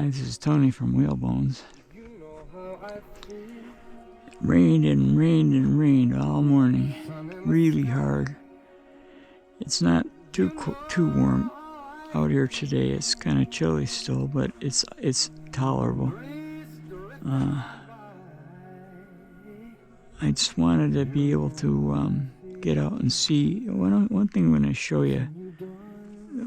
Hi, this is Tony from Whalebones. Rained and rained and rained all morning, really hard. It's not too warm out here today. It's kind of chilly still, but it's tolerable. I just wanted to be able to get out and see. One thing I'm going to show you,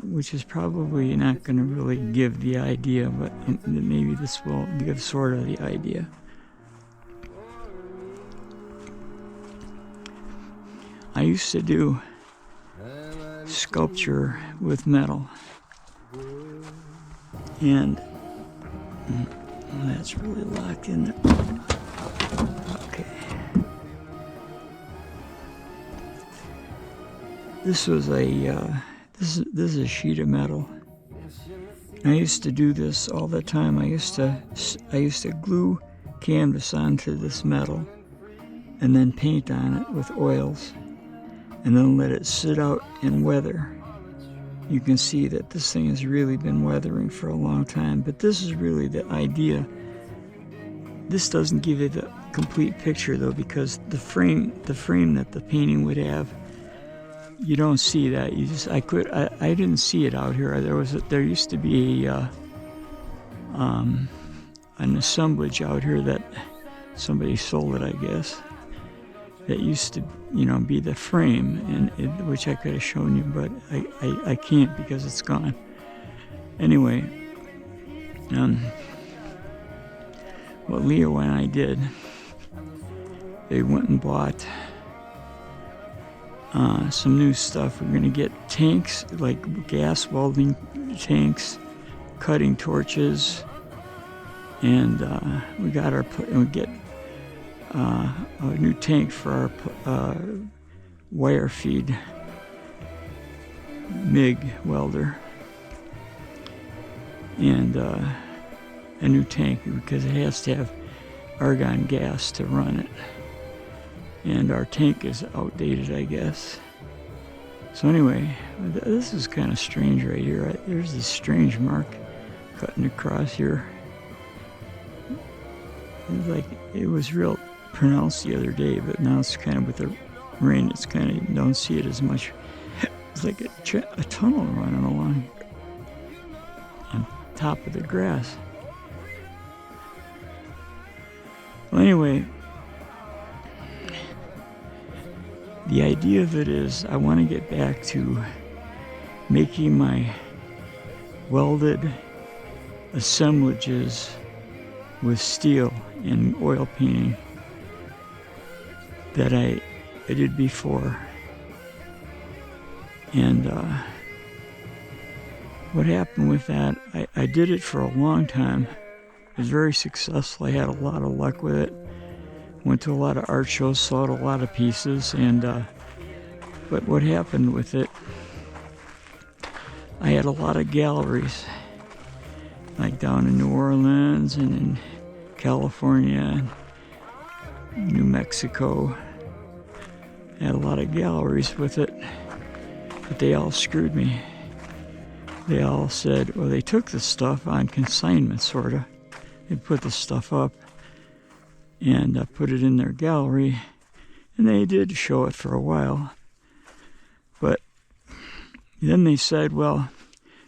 which is probably not going to really give the idea, but maybe this will give sort of the idea. I used to do sculpture with metal, and that's really locked in there. Okay. This was this is a sheet of metal. I used to do this all the time. I used to glue canvas onto this metal and then paint on it with oils and then let it sit out and weather. You can see that this thing has really been weathering for a long time, but this is really the idea. This doesn't give you the complete picture though, because the frame that the painting would have, you don't see that. I didn't see it out here. There used to be an assemblage out here that somebody sold it, I guess. That used to, be the frame, which I could have shown you, but I can't because it's gone. Anyway, what Leo and I did, they went and bought some new stuff. We're going to get tanks, like gas welding tanks, cutting torches, and we get a new tank for our wire feed MIG welder, and a new tank because it has to have argon gas to run it, and our tank is outdated, I guess. So anyway, this is kind of strange right here. There's this strange mark cutting across here. It was real pronounced the other day, but now it's kind of with the rain, it's kind of, you don't see it as much. It's like a tunnel running along on top of the grass. Well, anyway, the idea of it is I want to get back to making my welded assemblages with steel and oil painting that I did before. And what happened with that, I did it for a long time. It was very successful. I had a lot of luck with it. Went to a lot of art shows, sold a lot of pieces, and but what happened with it, I had a lot of galleries, like down in New Orleans and in California, and New Mexico. I had a lot of galleries with it, but they all screwed me. They all said, well, they took the stuff on consignment, sort of. They put the stuff up and put it in their gallery, and they did show it for a while. But then they said, well,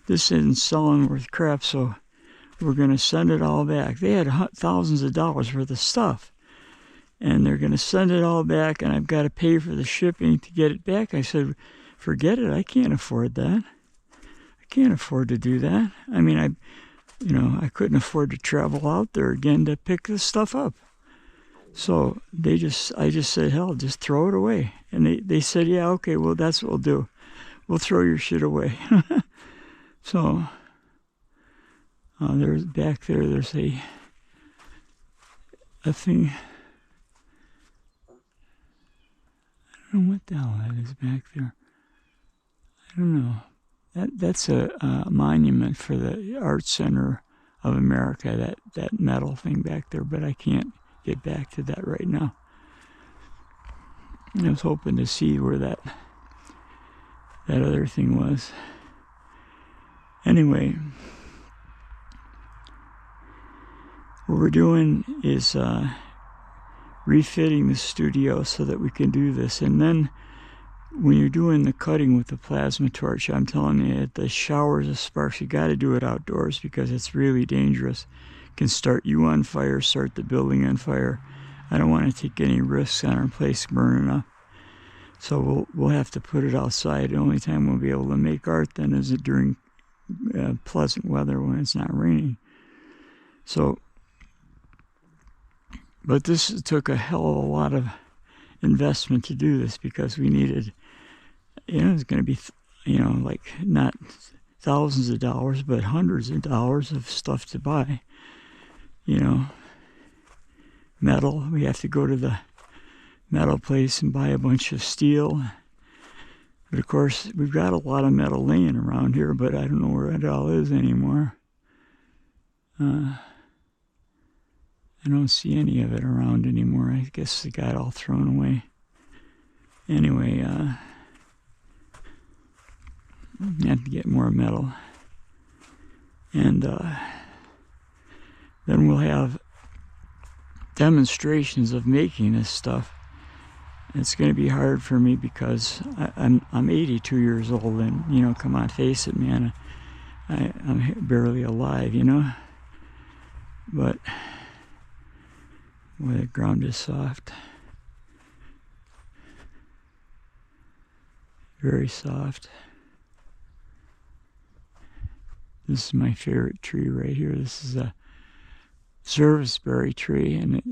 this isn't selling worth crap, so we're going to send it all back. They had thousands of dollars worth of stuff, and they're going to send it all back, and I've got to pay for the shipping to get it back. I said, forget it. I can't afford that. I can't afford to do that. I mean, I couldn't afford to travel out there again to pick this stuff up. So I just said, hell, just throw it away. And they said, yeah, okay, well, that's what we'll do. We'll throw your shit away. So there's back there, there's a thing. I don't know what the hell that is back there. I don't know. That's a monument for the Art Center of America, that metal thing back there, but I can't get back to that right now. I was hoping to see where that other thing was. Anyway, what we're doing is refitting the studio so that we can do this. And then when you're doing the cutting with the plasma torch, I'm telling you, at the showers of sparks, you got to do it outdoors because it's really dangerous. It can start you on fire, start the building on fire. I don't want to take any risks on our place burning up. So we'll have to put it outside. The only time we'll be able to make art then is during pleasant weather when it's not raining. So, but this took a hell of a lot of investment to do this because we needed, it's going to be, like not thousands of dollars, but hundreds of dollars of stuff to buy. Metal. We have to go to the metal place and buy a bunch of steel. But of course, we've got a lot of metal laying around here, but I don't know where it all is anymore. I don't see any of it around anymore. I guess it got all thrown away. Anyway, I have to get more metal. And then we'll have demonstrations of making this stuff. It's going to be hard for me because I'm 82 years old, and come on, face it, man, I'm barely alive, But boy, the ground is soft, very soft. This is my favorite tree right here. This is a serviceberry tree, and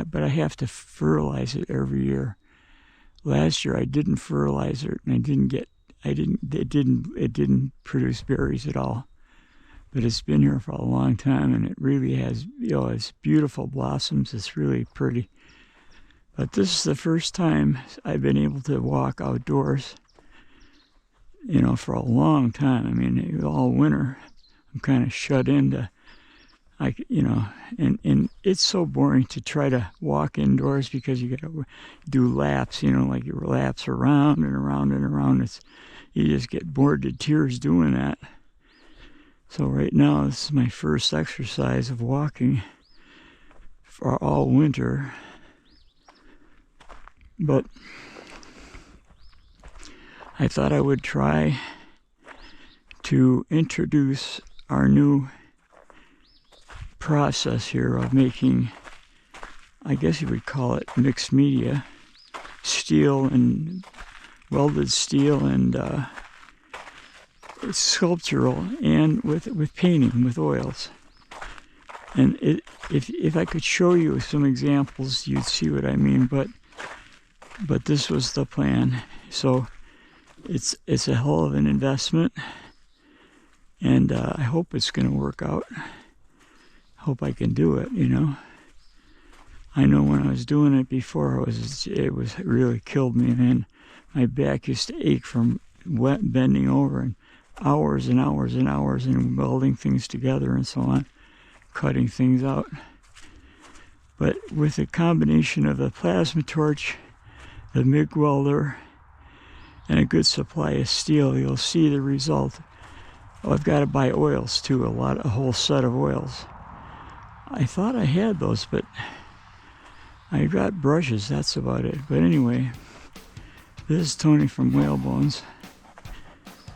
but I have to fertilize it every year. Last year I didn't fertilize it, and it didn't produce berries at all. But it's been here for a long time, and it really has, it's beautiful blossoms. It's really pretty. But this is the first time I've been able to walk outdoors, for a long time. I mean, all winter I'm kind of shut into. And it's so boring to try to walk indoors because you got to do laps, like your laps around and around and around. You just get bored to tears doing that. So right now, this is my first exercise of walking for all winter. But I thought I would try to introduce our new process here of making, I guess you would call it mixed media, steel and welded steel and sculptural, and with painting with oils. And if I could show you some examples, you'd see what I mean. But this was the plan. So it's a hell of an investment, and I hope it's going to work out. Hope I can do it, I know when I was doing it before, it really killed me, man. My back used to ache from bending over and hours and hours and hours and welding things together and so on, cutting things out. But with a combination of the plasma torch, the MIG welder, and a good supply of steel, you'll see the result. Oh, I've got to buy oils too, a whole set of oils. I thought I had those, but I got brushes, that's about it. But anyway, this is Tony from Whalebones.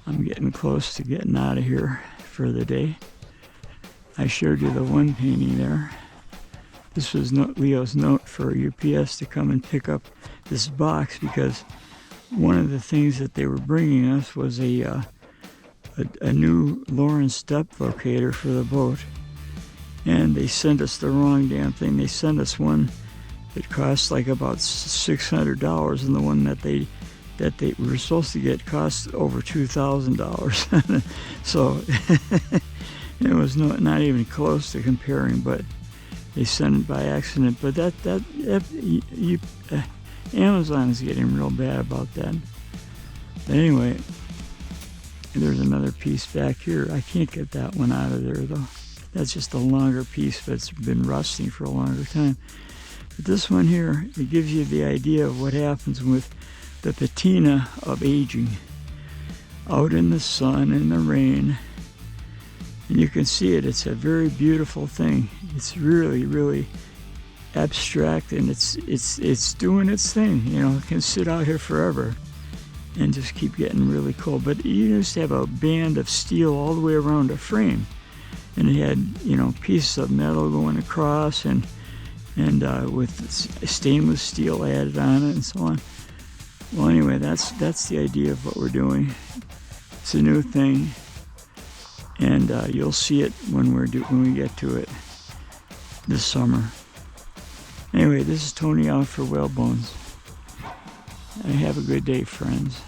I'm getting close to getting out of here for the day. I showed you the one painting there. This was Leo's note for UPS to come and pick up this box, because one of the things that they were bringing us was a new Lawrence depth locator for the boat. And they sent us the wrong damn thing. They sent us one that cost like about $600, and the one that they were supposed to get cost over $2,000. So it was not even close to comparing. But they sent it by accident. But Amazon is getting real bad about that. But anyway, there's another piece back here. I can't get that one out of there though. That's just a longer piece, but it's been rusting for a longer time. But this one here, it gives you the idea of what happens with the patina of aging. Out in the sun, in the rain, And you can see it. It's a very beautiful thing. It's really, really abstract, and it's doing its thing. You know, it can sit out here forever and just keep getting really cool. But you used to have a band of steel all the way around a frame, and it had, you know, pieces of metal going across, and with stainless steel added on it and so on. Well, anyway, that's the idea of what we're doing. It's a new thing, and you'll see it when we get to it this summer. Anyway, this is Tony out for Whalebones. Have a good day, friends.